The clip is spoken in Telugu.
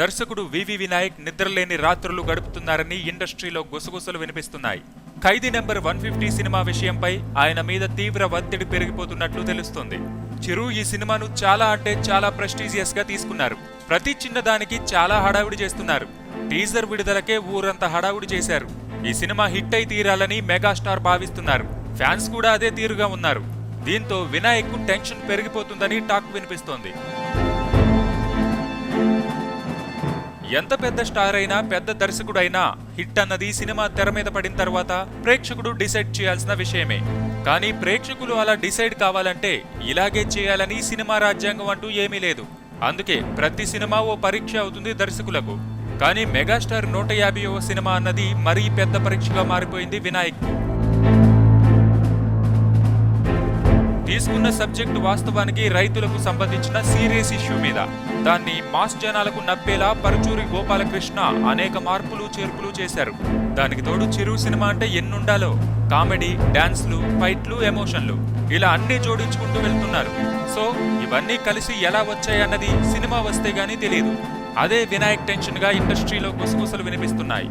దర్శకుడు వివి వినాయక్ నిద్రలేని రాత్రులు గడుపుతున్నారని ఇండస్ట్రీలో గుసగుసలు వినిపిస్తున్నాయి. ఖైదీ నెంబర్ 150 సినిమా విషయంపై ఆయన మీద తీవ్ర ఒత్తిడి పెరిగిపోతున్నట్లు తెలుస్తోంది. చిరు ఈ సినిమాను చాలా ప్రెస్టీజియస్ గా తీసుకున్నారు. ప్రతి చిన్నదానికి చాలా హడావుడి చేస్తున్నారు. టీజర్ విడుదలకే ఊరంతా హడావుడి చేశారు. ఈ సినిమా హిట్ అయి తీరాలని మెగాస్టార్ భావిస్తున్నారు. ఫ్యాన్స్ కూడా అదే తీరుగా ఉన్నారు. దీంతో వినాయక్ కు టెన్షన్ పెరిగిపోతుందని టాక్ వినిపిస్తోంది. ఎంత పెద్ద స్టార్ అయినా, పెద్ద దర్శకుడైనా హిట్ అన్నది సినిమా తెర మీద పడిన తర్వాత ప్రేక్షకుడు డిసైడ్ చేయాల్సిన విషయమే. కానీ ప్రేక్షకులు అలా డిసైడ్ కావాలంటే ఇలాగే చేయాలని సినిమా రాజ్యాంగం అంటూ ఏమీ లేదు. అందుకే ప్రతి సినిమా ఓ పరీక్ష అవుతుంది దర్శకులకు. కానీ మెగాస్టార్ 150వ సినిమా అన్నది మరీ పెద్ద పరీక్షగా మారిపోయింది వినాయక్. తీసుకున్న సబ్జెక్టు వాస్తవానికి రైతులకు సంబంధించిన సీరియస్ ఇష్యూ మీద. దాన్ని మాస్ జనాలకు నప్పేలా పరుచూరి గోపాలకృష్ణ అనేక మార్పులు చేర్పులు చేశారు. దానికి తోడు చిరు సినిమా అంటే ఎన్నుండాలో కామెడీ, డాన్స్లు, ఫైట్లు, ఎమోషన్లు ఇలా అన్ని జోడించుకుంటూ వెళ్తున్నారు. సో ఇవన్నీ కలిసి ఎలా వచ్చాయన్నది సినిమా వస్తే గానీ తెలియదు. అదే వినాయక్ టెన్షన్ గా ఇండస్ట్రీలో గుసగుసలు వినిపిస్తున్నాయి.